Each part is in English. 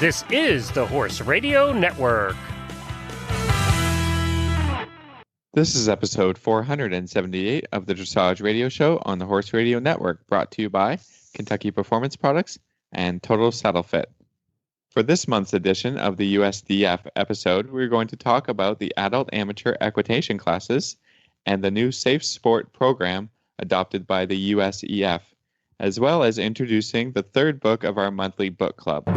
This is the Horse Radio Network. This is episode 478 of the Dressage Radio Show on the Horse Radio Network, brought to you by Kentucky Performance Products and Total Saddle Fit. For this month's edition of the USDF episode, we're going to talk about the adult amateur equitation classes and the new Safe Sport program adopted by the USEF, as well as introducing the third book of our monthly book club.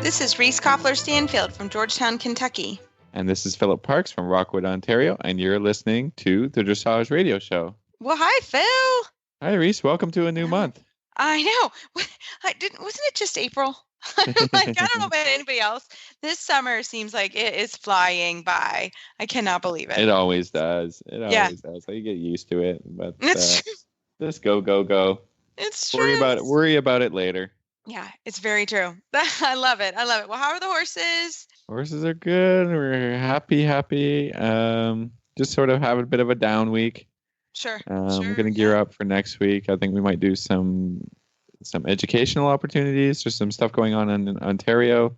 This is Reese Koffler-Stanfield from Georgetown, Kentucky. And this is Philip Parks from Rockwood, Ontario, and you're listening to the Dressage Radio Show. Well, hi, Phil. Hi, Reese. Welcome to a new month. I know. Wasn't it just April? I don't know about anybody else. This summer seems like it is flying by. I cannot believe it. It always does. It always does. You get used to it. But just go. It's true. Worry about it later. Yeah, it's very true. I love it. Well, how are the horses? Horses are good. We're happy. Just sort of have a bit of a down week. Sure. We're going to gear up for next week. I think we might do some educational opportunities. There's some stuff going on in Ontario,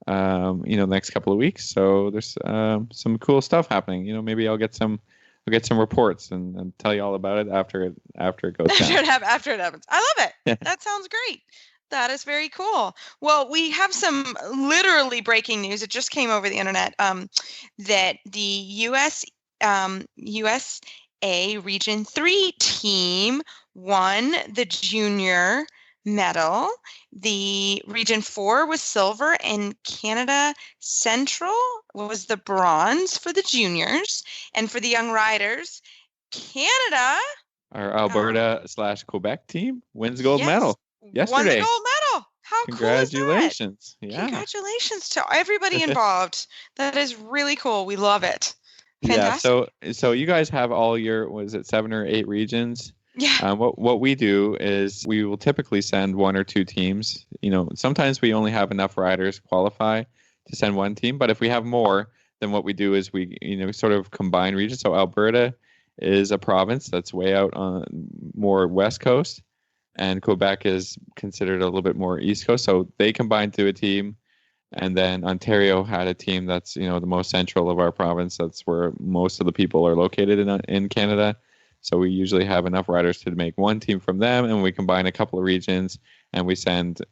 the next couple of weeks. So there's some cool stuff happening. Maybe I'll get some reports and tell you all about it after it goes down. After it happens. I love it. That sounds great. That is very cool. Well, we have some literally breaking news. It just came over the internet that the USA Region 3 team won the junior medal. The Region 4 was silver, and Canada Central was the bronze for the juniors. And for the young riders, Canada, our Alberta/Quebec team, wins gold medal. Yesterday. Won the gold medal. How Congratulations. Cool is that? Yeah. Congratulations to everybody involved. That is really cool. We love it. Fantastic. Yeah, so you guys have all your, 7 or 8 regions? Yeah. What we do is we will typically send 1 or 2 teams. Sometimes we only have enough riders qualify to send 1 team, but if we have more, then what we do is we sort of combine regions. So Alberta is a province that's way out on more west coast, and Quebec is considered a little bit more East Coast. So they combined to a team. And then Ontario had a team that's, the most central of our province. That's where most of the people are located in Canada. So we usually have enough riders to make 1 team from them. And we combine a couple of regions and we send,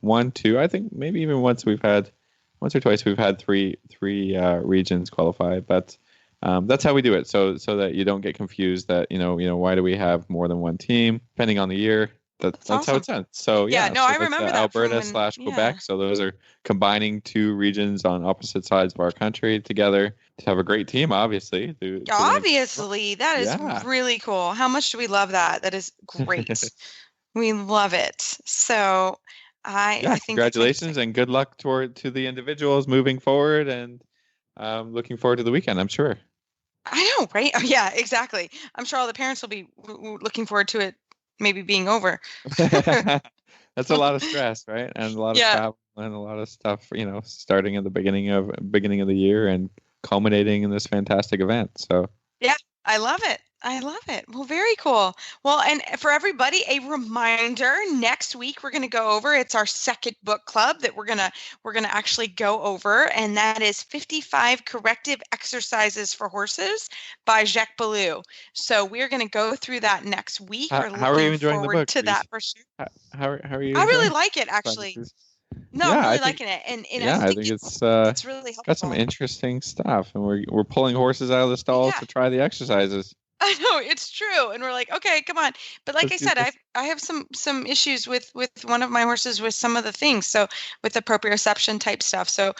1, 2, I think maybe even once or twice we've had three regions qualify. But that's how we do it, so that you don't get confused that why do we have more than 1 team depending on the year. That's awesome. How it's done. So I remember that Alberta/Quebec. So those are combining 2 regions on opposite sides of our country together to have a great team. Obviously, that is really cool. How much do we love that? That is great. We love it. So I think congratulations and good luck to the individuals moving forward, and looking forward to the weekend, I'm sure. I know, right? Oh, yeah, exactly. I'm sure all the parents will be looking forward to it maybe being over. That's a lot of stress, right? And a lot of travel and a lot of stuff, starting at the beginning of the year and culminating in this fantastic event. So yeah, I love it. Well, very cool. Well, and for everybody, a reminder, next week we're going to go over, it's our second book club that we're going to actually go over, and that is 55 Corrective Exercises for Horses by Jacques Ballou. So we're going to go through that next week. How are you enjoying the book? To that for sure. How are you? I really like it, actually. No, I'm really liking it, and I think it's really helpful. Got some interesting stuff, and we're pulling horses out of the stalls to try the exercises. I know, it's true, and we're like, okay, come on. But like I said, I have some issues with one of my horses with some of the things. So with the proprioception type stuff. So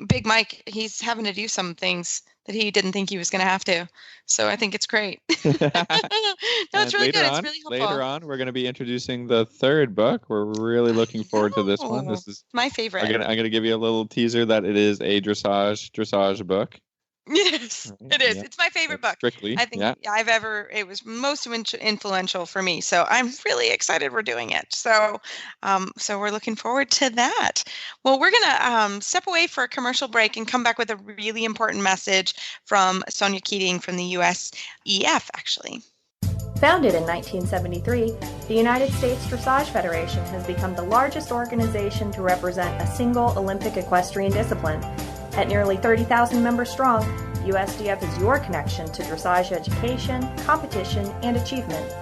Big Mike, he's having to do some things that he didn't think he was going to have to. So I think it's great. No, it's really good. It's really helpful. Later on, we're going to be introducing the third book. We're really looking forward to this one. This is my favorite. I'm going to give you a little teaser that it is a dressage book. Yes, Right? it is. Yeah. It's my favorite book. Strictly. I think Yeah. it was most influential for me. So I'm really excited we're doing it. So we're looking forward to that. Well, we're going to step away for a commercial break and come back with a really important message from Sonia Keating from the USEF, actually. Founded in 1973, the United States Dressage Federation has become the largest organization to represent a single Olympic equestrian discipline. At nearly 30,000 members strong, USDF is your connection to dressage education, competition, and achievement.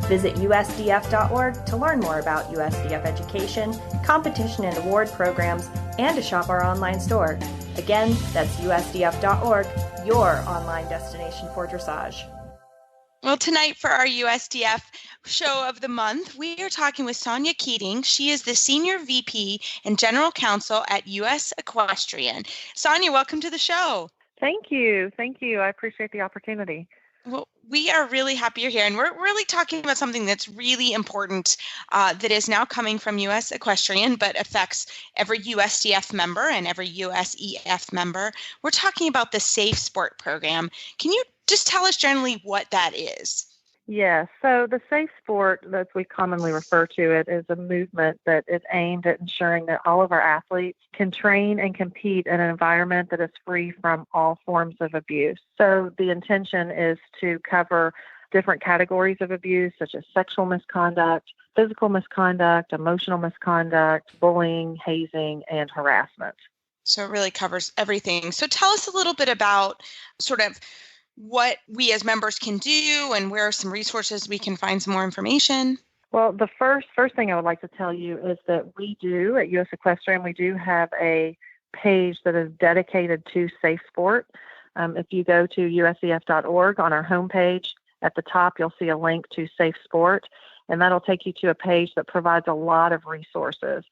Visit USDF.org to learn more about USDF education, competition and award programs, and to shop our online store. Again, that's USDF.org, your online destination for dressage. Well, tonight for our USDF show of the month, we are talking with Sonia Keating. She is the Senior VP and General Counsel at US Equestrian. Sonia, welcome to the show. Thank you. Thank you. I appreciate the opportunity. Well, we are really happy you're here, and we're really talking about something that's really important that is now coming from US Equestrian, but affects every USDF member and every USEF member. We're talking about the Safe Sport program. Can you just tell us generally what that is? Yes. So the Safe Sport, as we commonly refer to it, is a movement that is aimed at ensuring that all of our athletes can train and compete in an environment that is free from all forms of abuse. So the intention is to cover different categories of abuse, such as sexual misconduct, physical misconduct, emotional misconduct, bullying, hazing, and harassment. So it really covers everything. So tell us a little bit about sort of what we as members can do and where are some resources we can find some more information. Well, the first thing I would like to tell you is that we do at US Equestrian, we do have a page that is dedicated to Safe Sport. If you go to usef.org on our homepage, at the top you'll see a link to Safe Sport, and that'll take you to a page that provides a lot of resources.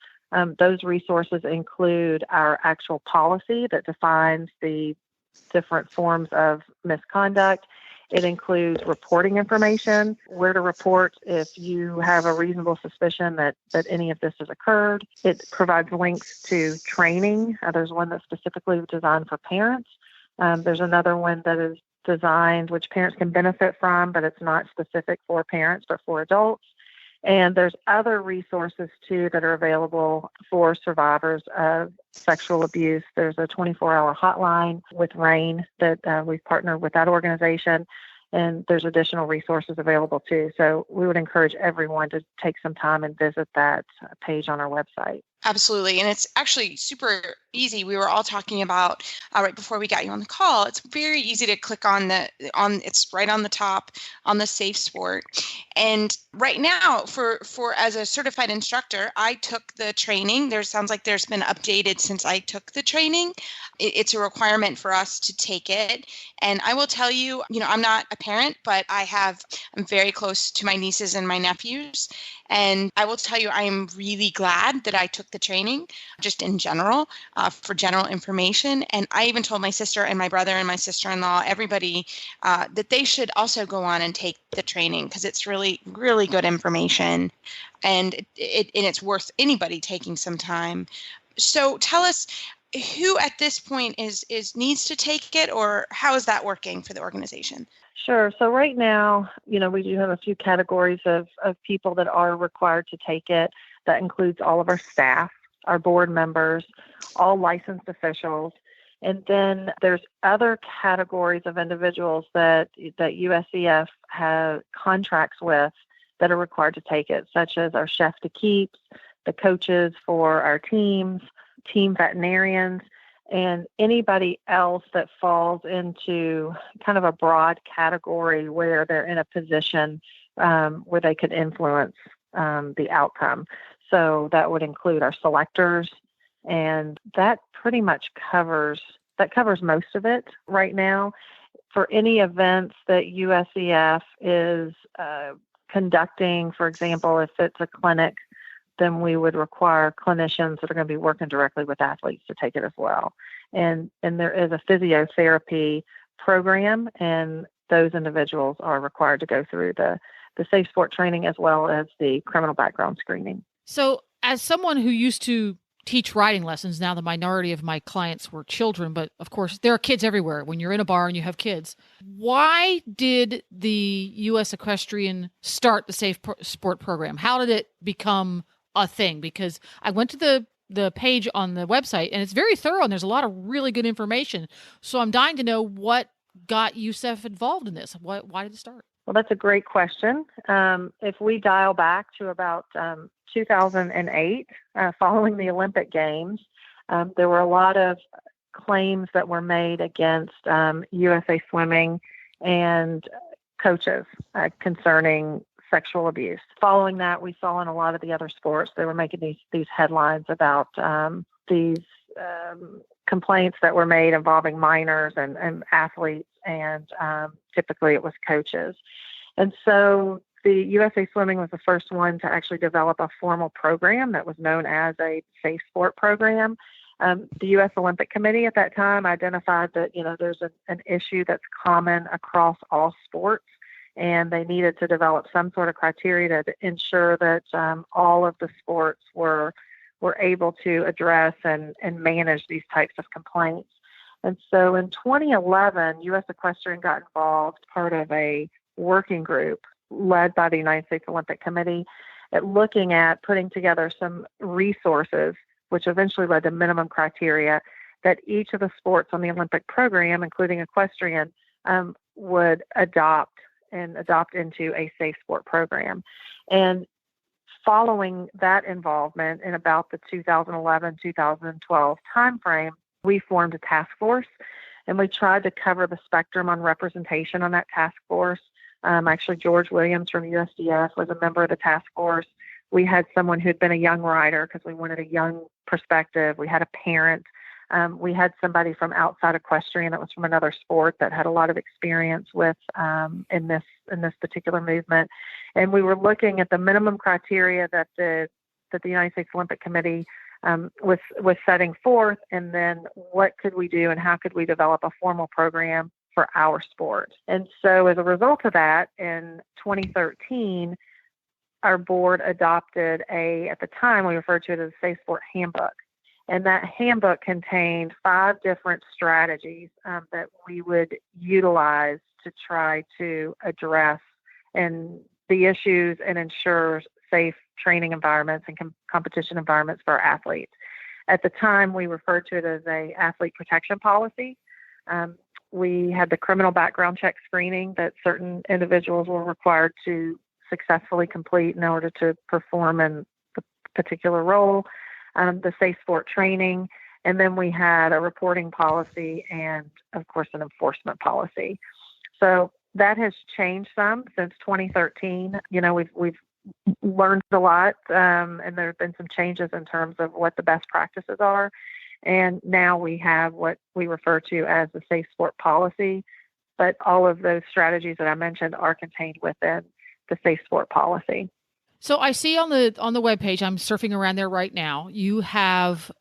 Those resources include our actual policy that defines the different forms of misconduct. It includes reporting information, where to report if you have a reasonable suspicion that any of this has occurred. It provides links to training. There's one that's specifically designed for parents. There's another one that is designed, which parents can benefit from, but it's not specific for parents, but for adults. And there's other resources, too, that are available for survivors of sexual abuse. There's a 24-hour hotline with RAIN that we've partnered with that organization, and there's additional resources available, too. So we would encourage everyone to take some time and visit that page on our website. Absolutely. And it's actually super easy. We were all talking about right before we got you on the call. It's very easy to click on it's right on the top on the Safe Sport. And right now for as a certified instructor, I took the training. Sounds like there's been updated since I took the training. It's a requirement for us to take it. And I will tell you, I'm not a parent, but I'm very close to my nieces and my nephews. And I will tell you, I am really glad that I took the training, just in general, for general information. And I even told my sister and my brother and my sister-in-law, everybody, that they should also go on and take the training because it's really, really good information. And it's worth anybody taking some time. So tell us, who at this point needs to take it, or how is that working for the organization? Sure. So right now, we do have a few categories of people that are required to take it. That includes all of our staff, our board members, all licensed officials. And then there's other categories of individuals that USEF has contracts with that are required to take it, such as our chef de keeps, the coaches for our teams, team veterinarians, and anybody else that falls into kind of a broad category where they're in a position where they could influence the outcome. So that would include our selectors, and that pretty much covers most of it right now. For any events that USEF is conducting, for example, if it's a clinic, then we would require clinicians that are going to be working directly with athletes to take it as well. And there is a physiotherapy program, and those individuals are required to go through the Safe Sport training as well as the criminal background screening. So as someone who used to teach riding lessons. Now, the minority of my clients were children, but of course, there are kids everywhere when you're in a bar and you have kids. Why did the U.S. Equestrian start the Safe Sport program? How did it become a thing? Because I went to the page on the website, and it's very thorough, and there's a lot of really good information. So I'm dying to know what got USEF involved in this. Why did it start? Well, that's a great question. If we dial back to about 2008, following the Olympic Games, there were a lot of claims that were made against USA Swimming and coaches concerning sexual abuse. Following that, we saw in a lot of the other sports, they were making these headlines about these complaints that were made involving minors and athletes, and typically it was coaches. And so the USA Swimming was the first one to actually develop a formal program that was known as a safe sport program. The U.S. Olympic Committee at that time identified that, there's an issue that's common across all sports, and they needed to develop some sort of criteria to ensure that all of the sports were able to address and manage these types of complaints. And so in 2011, U.S. Equestrian got involved, part of a working group led by the United States Olympic Committee, at looking at putting together some resources, which eventually led to minimum criteria that each of the sports on the Olympic program, including equestrian, would adopt into a safe sport program. And following that involvement in about the 2011-2012 timeframe, we formed a task force, and we tried to cover the spectrum on representation on that task force. Actually, George Williams from USDF was a member of the task force. We had someone who'd been a young rider because we wanted a young perspective. We had a parent. We had somebody from outside equestrian that was from another sport that had a lot of experience with in this particular movement. And we were looking at the minimum criteria that the United States Olympic Committee was setting forth, and then what could we do and how could we develop a formal program for our sport. And so as a result of that, in 2013, our board adopted at the time we referred to it as a Safe Sport Handbook. And that handbook contained 5 different strategies that we would utilize to try to address and the issues and ensure safe training environments and competition environments for our athletes. At the time, we referred to it as a athlete protection policy. We had the criminal background check screening that certain individuals were required to successfully complete in order to perform in the particular role. The safe sport training, and then we had a reporting policy and, of course, an enforcement policy. So that has changed some since 2013. We've learned a lot, and there have been some changes in terms of what the best practices are. And now we have what we refer to as the safe sport policy, but all of those strategies that I mentioned are contained within the safe sport policy. So I see on the webpage, I'm surfing around there right now, you have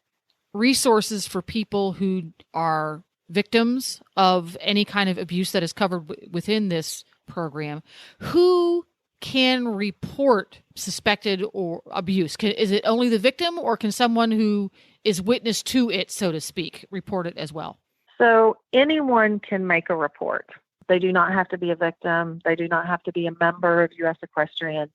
resources for people who are victims of any kind of abuse that is covered within this program. Who can report suspected or abuse? Is it only the victim, or can someone who is witness to it, so to speak, report it as well? So anyone can make a report. They do not have to be a victim. They do not have to be a member of U.S. Equestrian.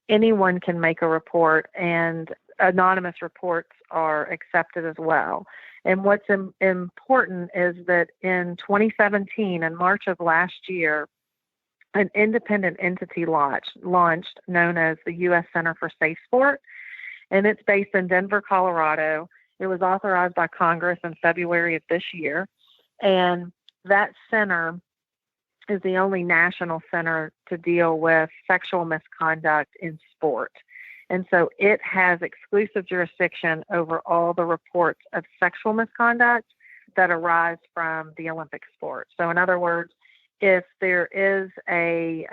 Anyone can make a report, and anonymous reports are accepted as well. And what's important is that in 2017, in March of last year, an independent entity launched known as the U.S. Center for Safe Sport, and it's based in Denver, Colorado. It was authorized by Congress in February of this year, and that center is the only national center to deal with sexual misconduct in sport. And so it has exclusive jurisdiction over all the reports of sexual misconduct that arise from the Olympic sport. So in other words, if there is a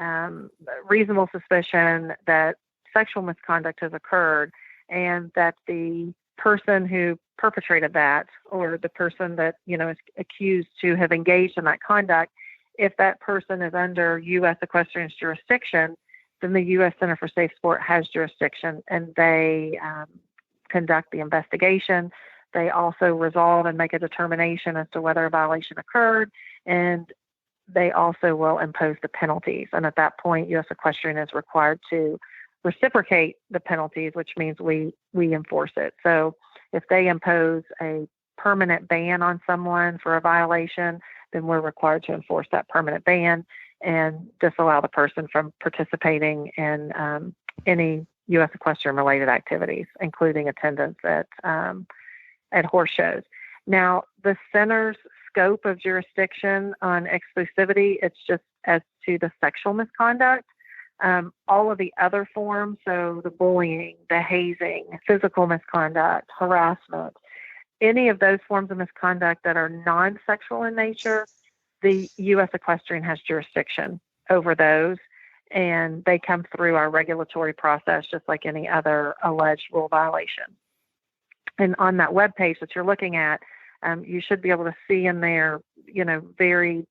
reasonable suspicion that sexual misconduct has occurred and that the person who perpetrated that, or the person that, is accused to have engaged in that conduct, if that person is under U.S. Equestrian's jurisdiction, then the U.S. Center for Safe Sport has jurisdiction, and they conduct the investigation. They also resolve and make a determination as to whether a violation occurred, and they also will impose the penalties. And at that point, U.S. Equestrian is required to reciprocate the penalties, which means we enforce it. So if they impose a permanent ban on someone for a violation, then we're required to enforce that permanent ban and disallow the person from participating in any U.S. Equestrian related activities, including attendance at horse shows. Now, the center's scope of jurisdiction on exclusivity, it's just as to the sexual misconduct. All of the other forms, so the bullying, the hazing, physical misconduct, harassment, any of those forms of misconduct that are non-sexual in nature, the U.S. Equestrian has jurisdiction over those, and they come through our regulatory process just like any other alleged rule violation. And on that webpage that you're looking at, you should be able to see in there, very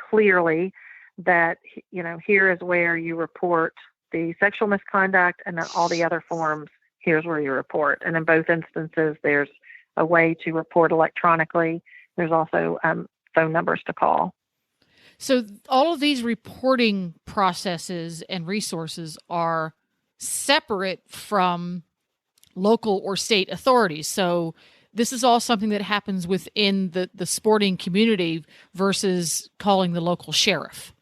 clearly that, here is where you report the sexual misconduct, and then all the other forms, here's where you report. And in both instances, there's a way to report electronically. There's also phone numbers to call. So all of these reporting processes and resources are separate from local or state authorities. So this is all something that happens within the sporting community versus calling the local sheriff.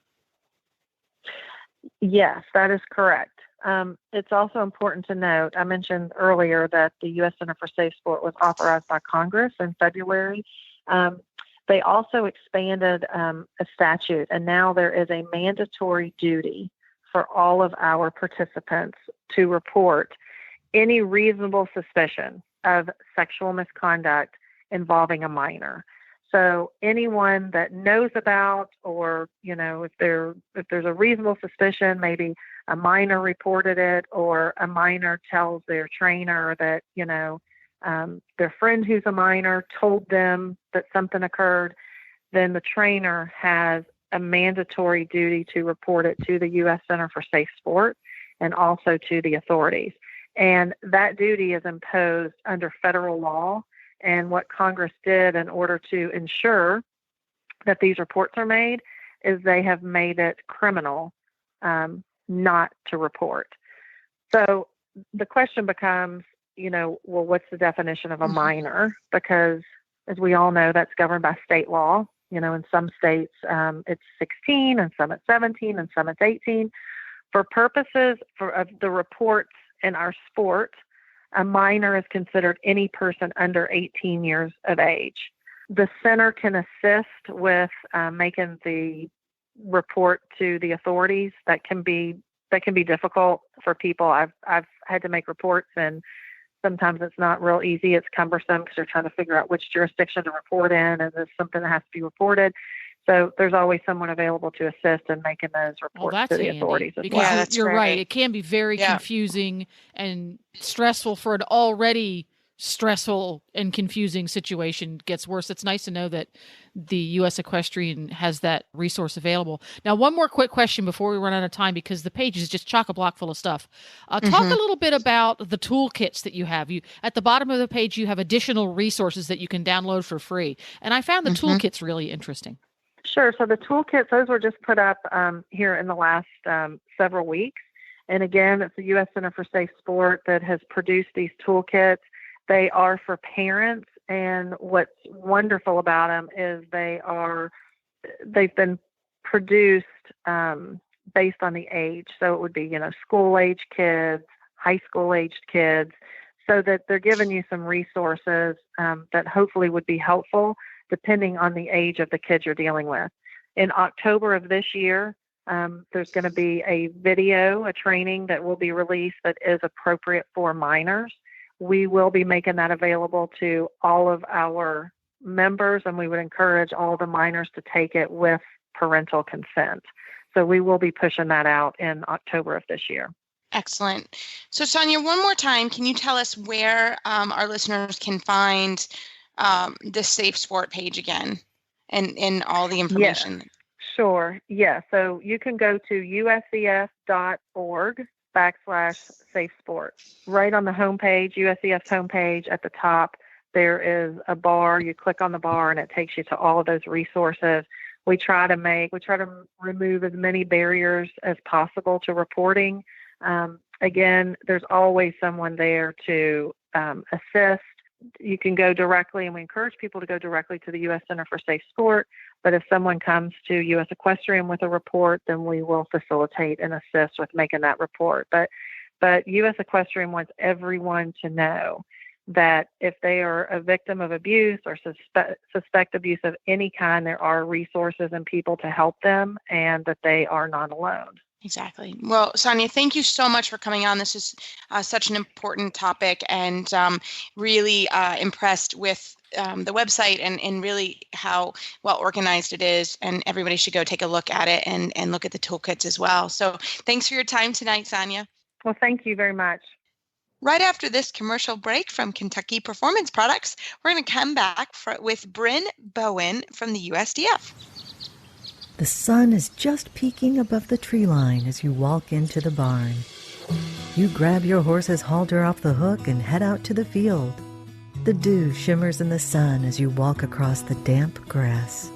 Yes, that is correct. It's also important to note, I mentioned earlier that the U.S. Center for Safe Sport was authorized by Congress in February. They also expanded a statute, and now there is a mandatory duty for all of our participants to report any reasonable suspicion of sexual misconduct involving a minor. So anyone that knows about, or, if there's a reasonable suspicion, maybe a minor reported it, or a minor tells their trainer that, their friend who's a minor told them that something occurred, then the trainer has a mandatory duty to report it to the U.S. Center for Safe Sport and also to the authorities. And that duty is imposed under federal law. And what Congress did in order to ensure that these reports are made is they have made it criminal not to report. So the question becomes, what's the definition of a minor? Because as we all know, that's governed by state law. In some states it's 16, and some it's 17, and some it's 18. For purposes of the reports in our sport, a minor is considered any person under 18 years of age. The center can assist with making the report to the authorities. That can be difficult for people. I've had to make reports, and sometimes it's not real easy. It's cumbersome because you're trying to figure out which jurisdiction to report in, and there's something that has to be reported. So there's always someone available to assist in making those reports to the authorities as well. Yeah, that's you're great. right. It can be very confusing and stressful for an already stressful and confusing situation. It gets worse. It's nice to know that the U.S. Equestrian has that resource available. Now, one more quick question before we run out of time, because the page is just chock-a-block full of stuff. Talk a little bit about the toolkits that you have. At the bottom of the page, you have additional resources that you can download for free. And I found the toolkits really interesting. Sure. So the toolkits, those were just put up here in the last several weeks. And again, it's the U.S. Center for Safe Sport that has produced these toolkits. They are for parents, and what's wonderful about them is they've been produced based on the age. So it would be, school-age kids, high school-aged kids, so that they're giving you some resources that hopefully would be helpful depending on the age of the kids you're dealing with. In October of this year, there's going to be a training that will be released that is appropriate for minors. We will be making that available to all of our members, and we would encourage all the minors to take it with parental consent. So we will be pushing that out in October of this year. Excellent. So Sonia, one more time, can you tell us where our listeners can find the Safe Sport page again and all the information? Yes, sure. Yeah. So you can go to usef.org /safe sport. Right on the homepage, USEF's homepage at the top, there is a bar. You click on the bar and it takes you to all of those resources. We try to remove as many barriers as possible to reporting. Again, there's always someone there to assist. You can go directly, and we encourage people to go directly to the U.S. Center for Safe Sport. But if someone comes to U.S. Equestrian with a report, then we will facilitate and assist with making that report. But U.S. Equestrian wants everyone to know that if they are a victim of abuse or suspect abuse of any kind, there are resources and people to help them, and that they are not alone. Exactly. Well, Sonia, thank you so much for coming on. This is such an important topic, and really impressed with the website and really how well organized it is. And everybody should go take a look at it and look at the toolkits as well. So thanks for your time tonight, Sonia. Well, thank you very much. Right after this commercial break from Kentucky Performance Products, we're going to come back with Bryn Bowen from the USDF. The sun is just peeking above the tree line as you walk into the barn. You grab your horse's halter off the hook and head out to the field. The dew shimmers in the sun as you walk across the damp grass.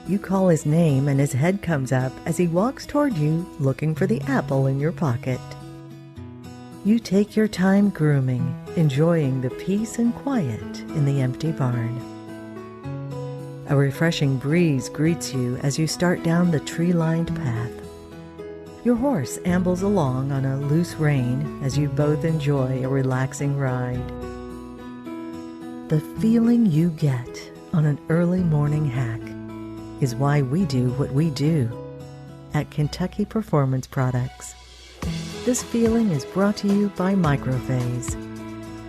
You call his name and his head comes up as he walks toward you, looking for the apple in your pocket. You take your time grooming, enjoying the peace and quiet in the empty barn. A refreshing breeze greets you as you start down the tree-lined path. Your horse ambles along on a loose rein as you both enjoy a relaxing ride. The feeling you get on an early morning hack is why we do what we do at Kentucky Performance Products. This feeling is brought to you by Microphase.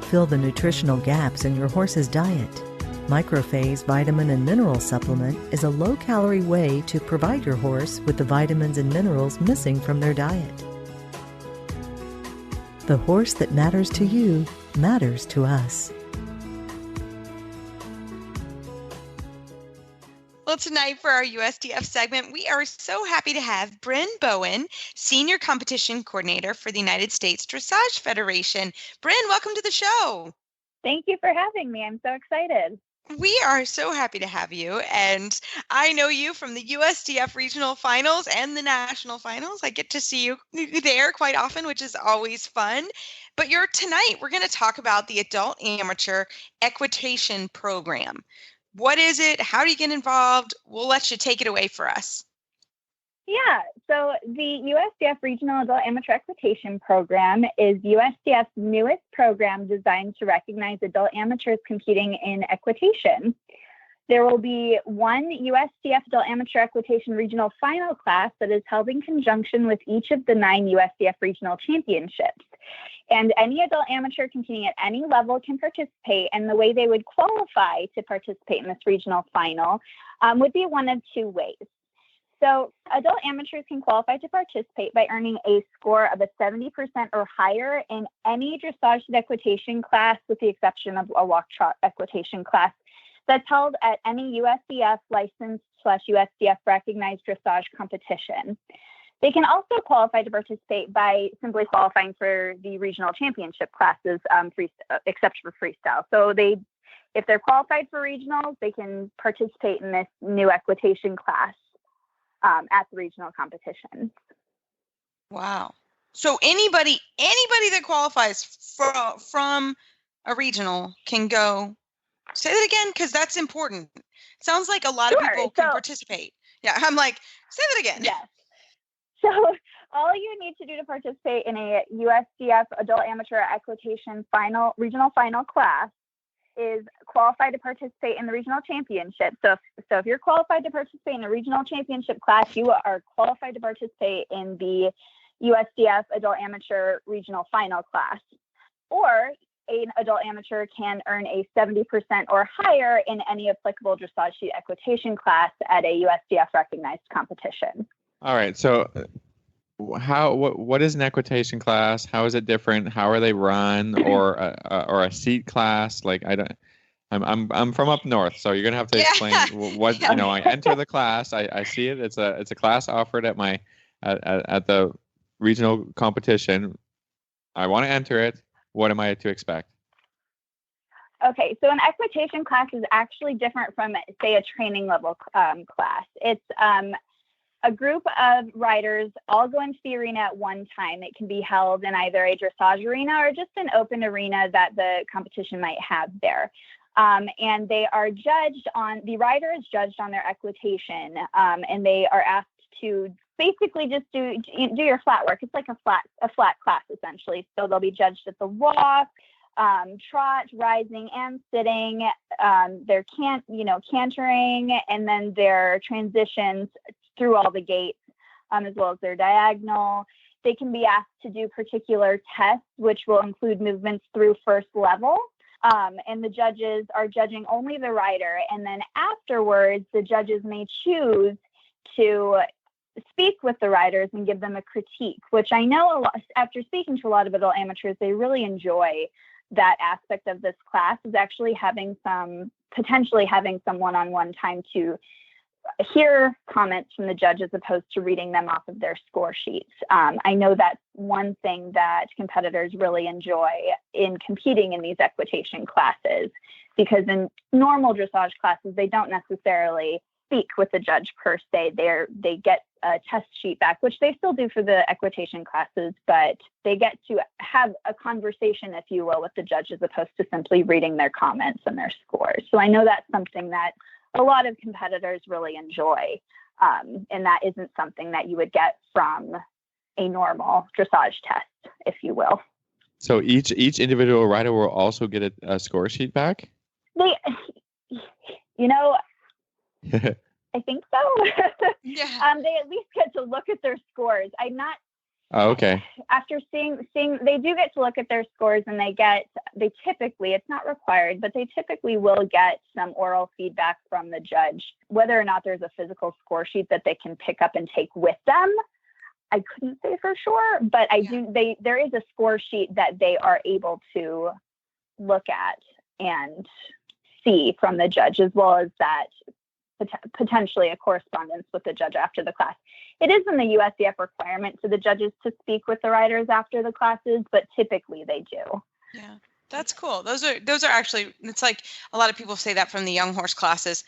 Fill the nutritional gaps in your horse's diet. Microphase Vitamin and Mineral Supplement is a low-calorie way to provide your horse with the vitamins and minerals missing from their diet. The horse that matters to you matters to us. Well, tonight for our USDF segment, we are so happy to have Bryn Bowen, Senior Competition Coordinator for the United States Dressage Federation. Bryn, welcome to the show. Thank you for having me. I'm so excited. We are so happy to have you. And I know you from the USDF regional finals and the national finals. I get to see you there quite often, which is always fun. But tonight, we're going to talk about the Adult Amateur Equitation Program. What is it? How do you get involved? We'll let you take it away for us. Yeah, so the USDF Regional Adult Amateur Equitation Program is USDF's newest program designed to recognize adult amateurs competing in equitation. There will be one USDF Adult Amateur Equitation Regional Final class that is held in conjunction with each of the 9 USDF Regional Championships. And any adult amateur competing at any level can participate, and the way they would qualify to participate in this regional final would be one of two ways. So adult amateurs can qualify to participate by earning a score of a 70% or higher in any dressage and equitation class, with the exception of a walk trot equitation class that's held at any USDF licensed /USDF recognized dressage competition. They can also qualify to participate by simply qualifying for the regional championship classes, except for freestyle. So if they're qualified for regionals, they can participate in this new equitation class at the regional competitions. Wow. So anybody that qualifies from a regional can go. Say that again, because that's important. Sounds like a lot of people can participate. Yeah, I'm like, say that again. Yes. So all you need to do to participate in a USDF Adult Amateur Equitation regional final class is qualify to participate in the regional championship. So if you're qualified to participate in the regional championship class, you are qualified to participate in the USDF Adult Amateur Regional Final class. Or an adult amateur can earn a 70% or higher in any applicable dressage sheet equitation class at a USDF recognized competition. All right. So what is an equitation class? How is it different? How are they run? Or a seat class? Like I'm from up north, so you're gonna have to explain what I enter the class. I see it. It's a class offered at my at the regional competition. I want to enter it. What am I to expect? Okay, so an equitation class is actually different from, say, a training level class. It's a group of riders all go into the arena at one time. It can be held in either a dressage arena or just an open arena that the competition might have there. And they are judged on, the rider is judged on their equitation, and they are asked to basically just do your flat work. It's like a flat class essentially. So they'll be judged at the walk, trot, rising and sitting, their cantering, and then their transitions through all the gates, as well as their diagonal. They can be asked to do particular tests, which will include movements through first level. And the judges are judging only the rider. And then afterwards, the judges may choose to speak with the riders and give them a critique, which I know after speaking to a lot of adult amateurs, they really enjoy that aspect of this class, is actually potentially having some one-on-one time to hear comments from the judge as opposed to reading them off of their score sheets. I know that's one thing that competitors really enjoy in competing in these equitation classes, because in normal dressage classes, they don't necessarily speak with the judge per se. They get a test sheet back, which they still do for the equitation classes, but they get to have a conversation, if you will, with the judge as opposed to simply reading their comments and their scores. So I know that's something that a lot of competitors really enjoy, and that isn't something that you would get from a normal dressage test, if you will. So each individual rider will also get a score sheet back? I think so. Yeah. They at least get to look at their scores. I'm not. Oh, okay. After seeing, they do get to look at their scores, and they typically, it's not required, but they typically will get some oral feedback from the judge. Whether or not there's a physical score sheet that they can pick up and take with them, I couldn't say for sure, but there is a score sheet that they are able to look at and see from the judge, as well as that potentially a correspondence with the judge after the class. It is in the USDF requirement for the judges to speak with the riders after the classes, but typically they do. Yeah, that's cool. Those are actually, it's like a lot of people say that from the young horse classes,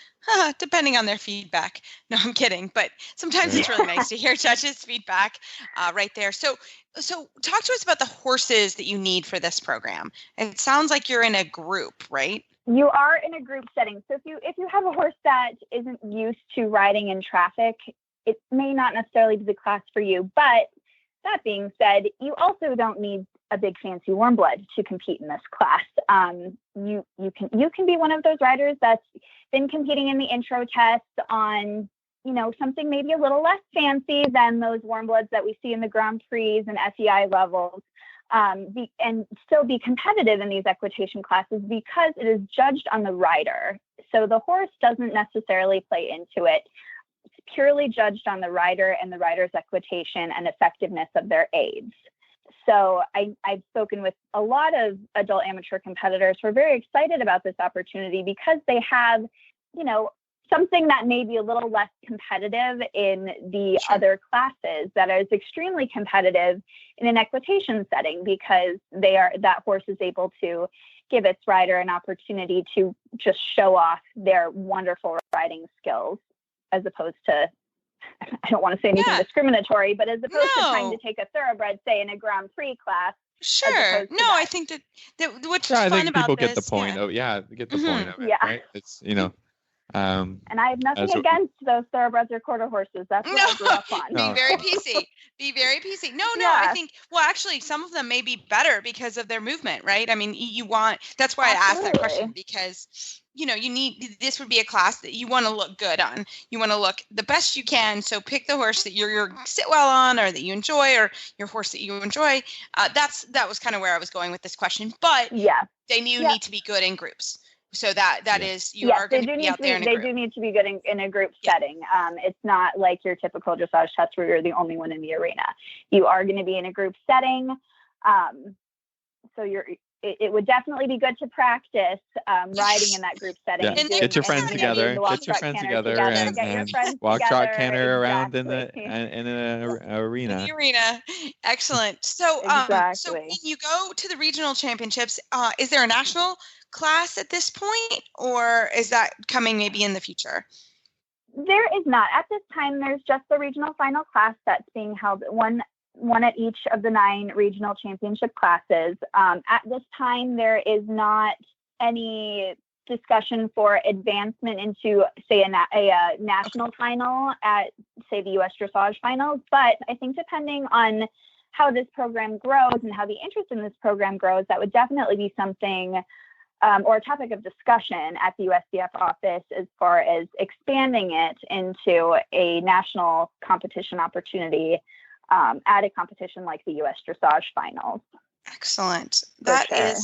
depending on their feedback. No, I'm kidding. But sometimes it's really nice to hear judges' feedback right there. So talk to us about the horses that you need for this program. It sounds like you're in a group, right? You are in a group setting. So if you have a horse that isn't used to riding in traffic, it may not necessarily be the class for you. But that being said, you also don't need a big fancy warm blood to compete in this class. You can be one of those riders that's been competing in the intro test on, something maybe a little less fancy than those warm bloods that we see in the Grand Prix and FEI levels. And still be competitive in these equitation classes, because it is judged on the rider. So the horse doesn't necessarily play into it. It's purely judged on the rider and the rider's equitation and effectiveness of their aids. So I've spoken with a lot of adult amateur competitors who are very excited about this opportunity, because they have, something that may be a little less competitive in the other classes that is extremely competitive in an equitation setting, because that horse is able to give its rider an opportunity to just show off their wonderful riding skills, as opposed to, I don't want to say anything discriminatory, but as opposed to trying to take a thoroughbred, say in a Grand Prix class. Sure. No, I think that what's fun about this. People get the point of get the point of it, right? It's and I have nothing against those thoroughbreds or quarter horses. That's what I grew up on. Be very PC. No, I think, actually, some of them may be better because of their movement, right? I mean, that's why I asked that question, because, this would be a class that you want to look good on. You want to look the best you can. So pick the horse that you're sit well on, or that you enjoy, or your horse that you enjoy. That was kind of where I was going with this question. But they need to be good in groups. So that is, you are going to be out there in a group. They do need to be good in a group setting. It's not like your typical dressage test where you're the only one in the arena. You are going to be in a group setting. So it would definitely be good to practice riding in that group setting. Yeah. And Get your friends together. Get your friends together and walk shot canter around in an arena. In the arena. Excellent. So, Exactly. so when you go to the regional championships, is there a national class at this point, or is that coming maybe in the future? There is not. At this time, there's just the regional final class that's being held, one at each of the 9 regional championship classes. At this time, there is not any discussion for advancement into, say, a national final at, say, the U.S. Dressage Finals. But I think depending on how this program grows and how the interest in this program grows, that would definitely be something or a topic of discussion at the USDF office as far as expanding it into a national competition opportunity at a competition like the U.S. Dressage Finals. Excellent. I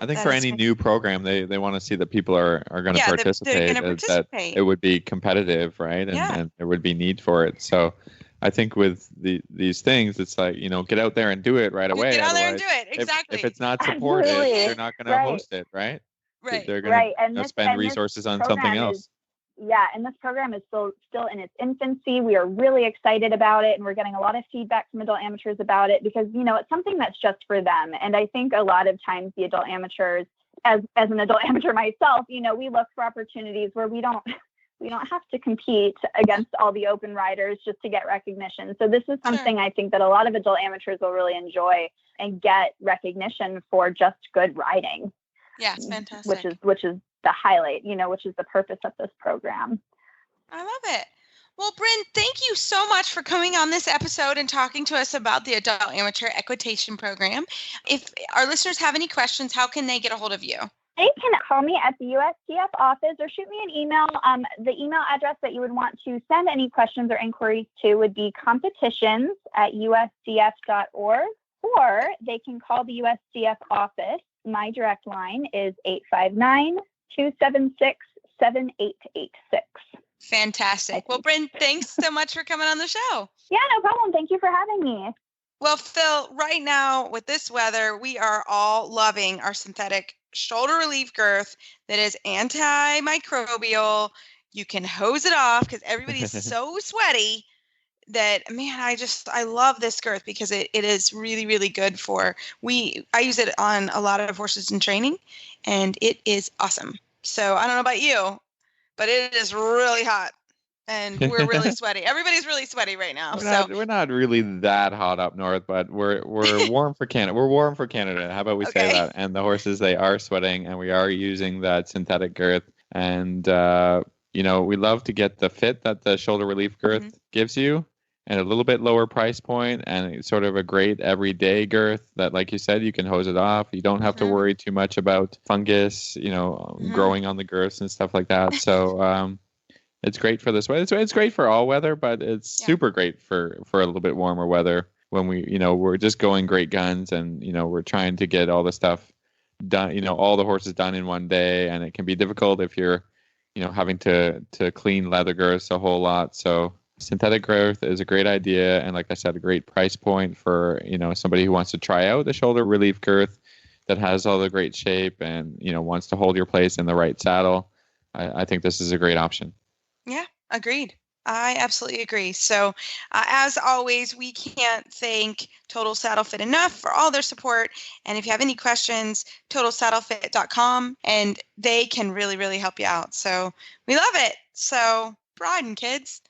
think for any new program, they want to see that people are going to participate, that it would be competitive, right? And there would be need for it. So I think with these things, it's like, get out there and do it right away. Get out there and do it. Exactly. If it's not supported, they're not going to host it, right? Right. They're going to spend resources on something else. And this program is still in its infancy. We are really excited about it, and we're getting a lot of feedback from adult amateurs about it because, it's something that's just for them. And I think a lot of times the adult amateurs, as an adult amateur myself, we look for opportunities where we don't have to compete against all the open riders just to get recognition. So this is something I think that a lot of adult amateurs will really enjoy and get recognition for just good riding. Yeah, it's fantastic. Which is the highlight, which is the purpose of this program. I love it. Well, Bryn, thank you so much for coming on this episode and talking to us about the Adult Amateur Equitation Program. If our listeners have any questions, how can they get a hold of you? They can call me at the USDF office or shoot me an email. The email address that you would want to send any questions or inquiries to would be competitions@usdf.org, or they can call the USDF office. My direct line is 859-276-7886. Fantastic. Well, Bryn, thanks so much for coming on the show. Yeah, no problem. Thank you for having me. Well, Phil, right now with this weather, we are all loving our synthetic shoulder relief girth that is antimicrobial. You can hose it off because everybody's so sweaty that, man, I love this girth because it is really, really good I use it on a lot of horses in training, and it is awesome. So I don't know about you, but it is really hot. And we're really sweaty. Everybody's really sweaty right now. We're not really that hot up north, but we're warm for Canada. We're warm for Canada. How about we say that? And the horses, they are sweating, and we are using that synthetic girth. And we love to get the fit that the shoulder relief girth gives you, and a little bit lower price point, and it's sort of a great everyday girth that, like you said, you can hose it off. You don't have to worry too much about fungus, growing on the girths and stuff like that. So. It's great for this weather. It's great for all weather, but it's super great for a little bit warmer weather when we're just going great guns and, we're trying to get all the stuff done, all the horses done in one day. And it can be difficult if you're, having to clean leather girths a whole lot. So synthetic girth is a great idea. And like I said, a great price point for, somebody who wants to try out the shoulder relief girth that has all the great shape and, wants to hold your place in the right saddle. I think this is a great option. Yeah, agreed. I absolutely agree. So as always, we can't thank Total Saddle Fit enough for all their support. And if you have any questions, totalsaddlefit.com, and they can really, really help you out. So we love it. So riding, kids.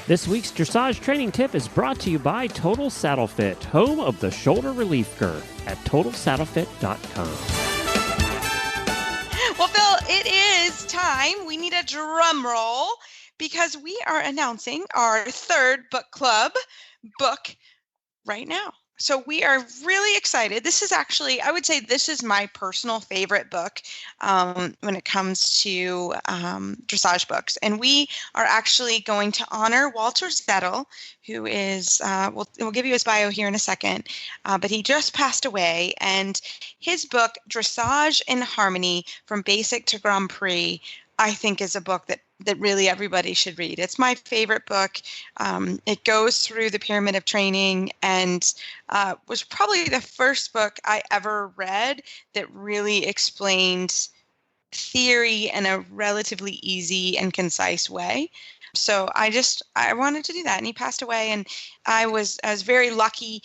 This week's dressage training tip is brought to you by Total Saddle Fit, home of the shoulder relief girth at totalsaddlefit.com. Well, Phil, it is time. We need a drum roll because we are announcing our third book club book right now. So we are really excited. This is actually, I would say this is my personal favorite book when it comes to dressage books. And we are actually going to honor Walter Zettel, who is, we'll give you his bio here in a second, but he just passed away. And his book, Dressage in Harmony, From Basic to Grand Prix, I think is a book that that really everybody should read. It's my favorite book. It goes through the pyramid of training and was probably the first book I ever read that really explained theory in a relatively easy and concise way. So I wanted to do that, and he passed away, and I was very lucky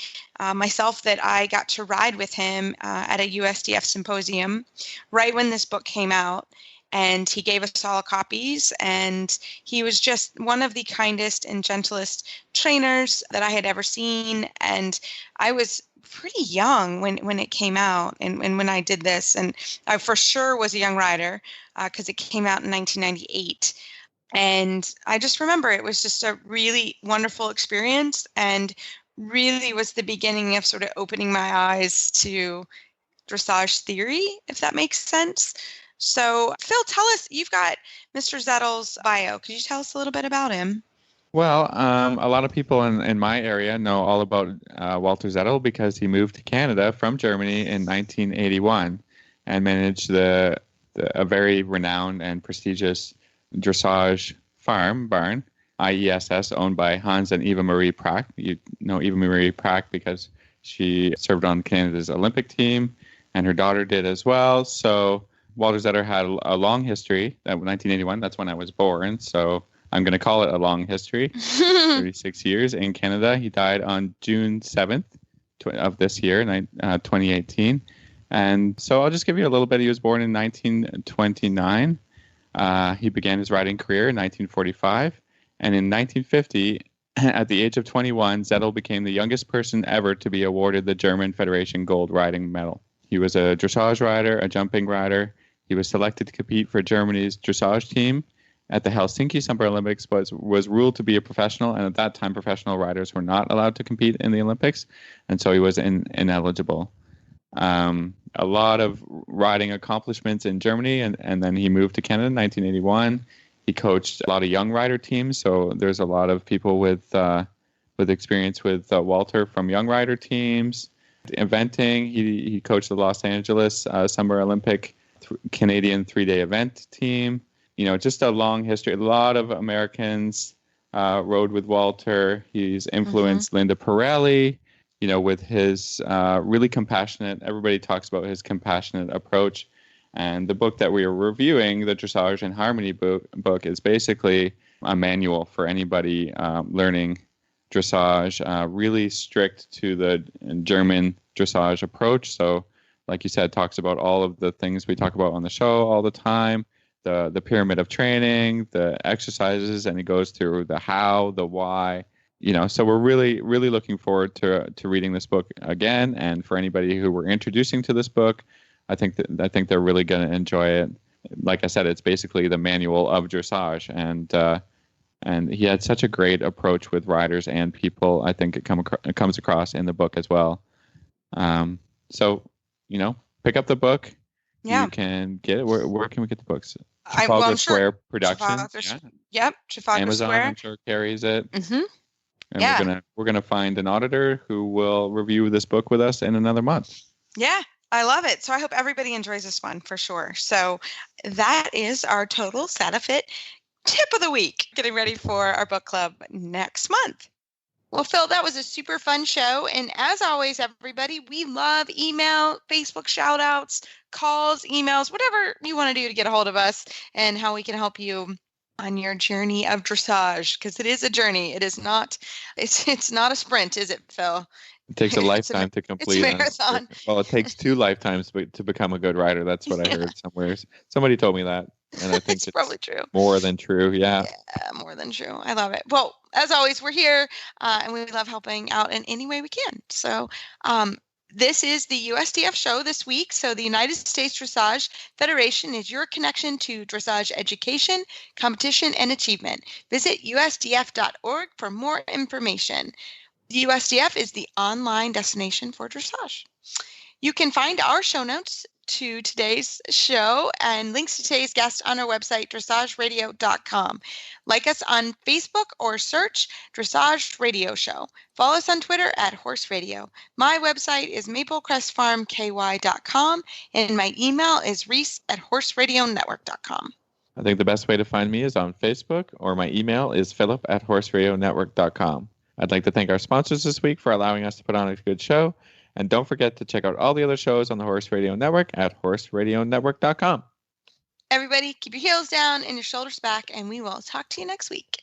myself that I got to ride with him at a USDF symposium right when this book came out, and he gave us all copies, and he was just one of the kindest and gentlest trainers that I had ever seen, and I was pretty young when it came out and when I did this, and I for sure was a young rider because it came out in 1998. And I just remember it was just a really wonderful experience and really was the beginning of sort of opening my eyes to dressage theory, if that makes sense. So, Phil, tell us, you've got Mr. Zettel's bio. Could you tell us a little bit about him? Well, a lot of people in my area know all about Walter Zettel because he moved to Canada from Germany in 1981 and managed a very renowned and prestigious dressage barn, IESS, owned by Hans and Eva Marie Prack. You know Eva Marie Prack because she served on Canada's Olympic team, and her daughter did as well. So Walter Zettel had a long history. That 1981, that's when I was born. So I'm going to call it a long history. 36 years in Canada. He died on June 7th of this year, 2018. And so I'll just give you a little bit. He was born in 1929. He began his riding career in 1945, and in 1950, at the age of 21, Zettel became the youngest person ever to be awarded the German Federation Gold Riding Medal. He was a dressage rider, a jumping rider. He was selected to compete for Germany's dressage team at the Helsinki Summer Olympics, but was ruled to be a professional, and at that time, professional riders were not allowed to compete in the Olympics, and so he was ineligible. A lot of riding accomplishments in Germany, and then he moved to Canada in 1981. He coached a lot of young rider teams, so there's a lot of people with experience with Walter from young rider teams. Eventing, he coached the Los Angeles Summer Olympic Canadian 3-day event team. You know, just a long history. A lot of Americans rode with Walter. He's influenced Linda Pirelli, you know, with his really compassionate, everybody talks about his compassionate approach. And the book that we are reviewing, the Dressage and Harmony book, is basically a manual for anybody learning dressage, really strict to the German dressage approach. So, like you said, talks about all of the things we talk about on the show all the time, the pyramid of training, the exercises, and it goes through the how, the why. You know, so we're really, really looking forward to reading this book again. And for anybody who we're introducing to this book, I think they're really going to enjoy it. Like I said, it's basically the manual of dressage, and he had such a great approach with riders and people. I think it comes across in the book as well. So, you know, pick up the book. Yeah, you can get it. Where can we get the books? Trafalgar Square Productions. Yep, Trafalgar Amazon, Square. I'm sure carries it. Mm-hmm. And we're gonna find an auditor who will review this book with us in another month. Yeah, I love it. So I hope everybody enjoys this one for sure. So that is our total SatAFit tip of the week. Getting ready for our book club next month. Well, Phil, that was a super fun show. And as always, everybody, we love email, Facebook shout outs, calls, emails, whatever you want to do to get a hold of us and how we can help you on your journey of dressage, because it is a journey. It is not, it's not a sprint, is it, Phil? It takes a lifetime to complete. It's a marathon. Well, it takes 2 lifetimes to become a good rider. That's what I heard somewhere. Somebody told me that, and I think it's probably true. More than true. Yeah, more than true. I love it. Well, as always, we're here, and we love helping out in any way we can. So, this is the USDF show this week. So the United States Dressage Federation is your connection to dressage education, competition, and achievement. Visit USDF.org for more information. The USDF is the online destination for dressage. You can find our show notes to today's show and links to today's guest on our website, dressageradio.com. Like us on Facebook or search Dressage Radio Show. Follow us on Twitter at Horse Radio. My website is maplecrestfarmky.com and my email is reese@horseradionetwork.com. I think the best way to find me is on Facebook, or my email is philip@horseradionetwork.com. I'd like to thank our sponsors this week for allowing us to put on a good show. And don't forget to check out all the other shows on the Horse Radio Network at horseradionetwork.com. Everybody, keep your heels down and your shoulders back, and we will talk to you next week.